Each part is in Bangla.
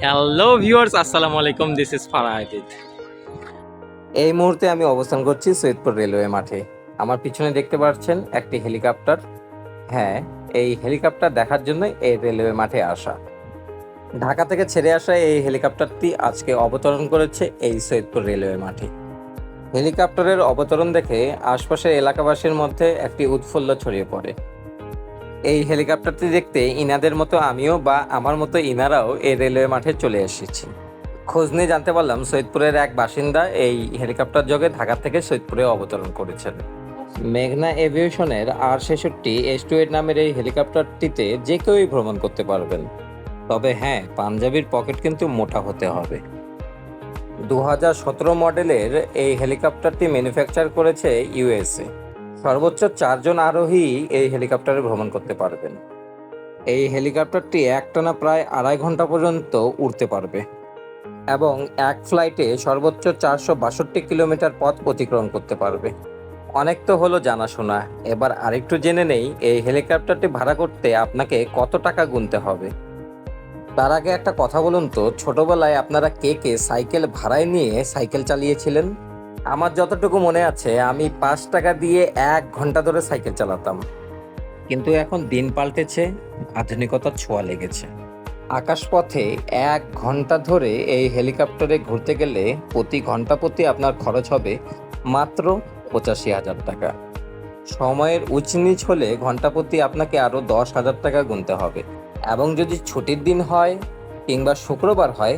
হ্যালো ভিউয়ার্স, আসসালামু আলাইকুম। This is Farahid. এই মুহূর্তে আমি অবস্থান করছি সৈয়দপুর রেলওয়ে মাঠে। আমার পিছনে দেখতে পাচ্ছেন একটি হেলিকপ্টার। হ্যাঁ, এই হেলিকপ্টার দেখার জন্যই এই রেলওয়ে মাঠে আসা। ঢাকা থেকে ছেড়ে আসা এই হেলিকপ্টারটি আজকে অবতরণ করেছে এই সৈয়দপুর রেলওয়ে মাঠে। হেলিকপ্টারের অবতরণ দেখে আশপাশের এলাকাবাসীর মধ্যে একটি উৎফুল্ল ছড়িয়ে পড়ে। এই হেলিকপ্টারটি দেখতে ইনাদের মতো আমিও বা আমার মতো ইনারাও এই রেলওয়ে মাঠে চলে এসেছি। খোঁজ নিয়ে জানতে পারলাম সৈয়দপুরের এক বাসিন্দা এই হেলিকপ্টার যোগে ঢাকা থেকে সৈয়দপুরে অবতরণ করেছেন। মেঘনা এভিয়েশনের R66 S28 নামের এই হেলিকপ্টারটিতে যে কেউই ভ্রমণ করতে পারবেন। তবে হ্যাঁ, পাঞ্জাবির পকেট কিন্তু মোটা হতে হবে। 2017 মডেলের এই হেলিকপ্টারটি ম্যানুফ্যাকচার করেছে USA। সর্বোচ্চ 4 জন আরোহী এই হেলিকপ্টারে ভ্রমণ করতে পারবেন। এই হেলিকপ্টারটি একটানা প্রায় 2.5 ঘন্টা পর্যন্ত উড়তে পারবে এবং এক ফ্লাইটে সর্বোচ্চ 462 কিলোমিটার পথ অতিক্রম করতে পারবে। অনেক তো হলো জানাশোনা, এবার আরেকটু জেনে নেই এই হেলিকপ্টারটি ভাড়া করতে আপনাকে কত টাকা গুনতে হবে। তার আগে একটা কথা বলুন তো, ছোটবেলায় আপনারা কে কে সাইকেল ভাড়ায় নিয়ে সাইকেল চালিয়েছিলেন? আমার যতটুকু মনে আছে, আমি 5 টাকা দিয়ে 1 ঘন্টা ধরে সাইকেল চালাতাম। কিন্তু এখন দিন পাল্টেছে, আধুনিকতার ছোঁয়া লেগেছে। আকাশপথে 1 ঘন্টা ধরে এই হেলিকপ্টারে ঘুরতে গেলে প্রতি ঘন্টা প্রতি আপনার খরচ হবে মাত্র 85,000 টাকা। সময়ের উচনিচ হলে ঘন্টা প্রতি আপনাকে আরও 10,000 টাকা গুনতে হবে। এবং যদি ছুটির দিন হয় কিংবা শুক্রবার হয়,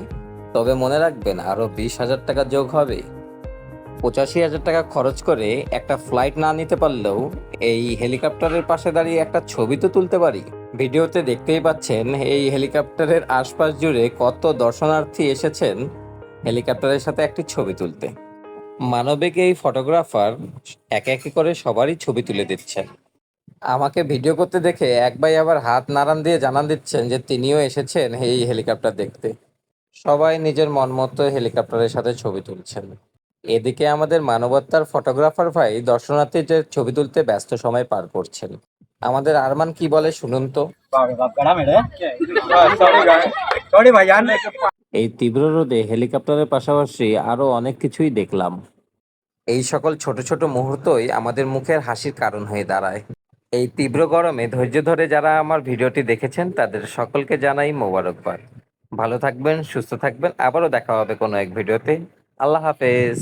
তবে মনে রাখবেন আরও 20,000 টাকা যোগ হবে। 85,000 টাকা খরচ করে একটা ফ্লাইট না নিতে পারলেও এই হেলিকপ্টারের পাশে দাঁড়িয়ে একটা ছবি তো তুলতে পারি। ভিডিওতে দেখতেই পাচ্ছেন এই হেলিকপ্টারের আশপাশ জুড়ে কত দর্শনার্থী এসেছেন হেলিকপ্টারের সাথে একটি ছবি তুলতে। মানবিক এই ফটোগ্রাফার একে একে করে সবারই ছবি তুলে দিচ্ছেন। আমাকে ভিডিও করতে দেখে এক ভাই আবার হাত নাড়ান দিয়ে জানান দিচ্ছেন যে তিনিও এসেছেন এই হেলিকপ্টার দেখতে। সবাই নিজের মন মতো হেলিকপ্টারের সাথে ছবি তুলছেন। এদিকে আমাদের মানবতার ফটোগ্রাফার ভাই দর্শনার্থীদের ছবি তুলতে ব্যস্ত সময় পার করছেন। আমাদের আরমান কি বলে শুনুন তো। सॉरी भाईजान। এই তীব্র রোদে হেলিকপ্টারের পাশাপাশি আরো অনেক কিছুই দেখলাম। এই সকল ছোট ছোট মুহূর্তই আমাদের মুখের হাসির কারণ হয়ে দাঁড়ায়। এই তীব্র গরমে ধৈর্য ধরে যারা আমার ভিডিওটি দেখেছেন তাদের সকলকে জানাই মোবারকবাদ। ভালো থাকবেন, সুস্থ থাকবেন, আবারও দেখা হবে কোনো এক ভিডিওতে। আল্লাহ হাফেজ।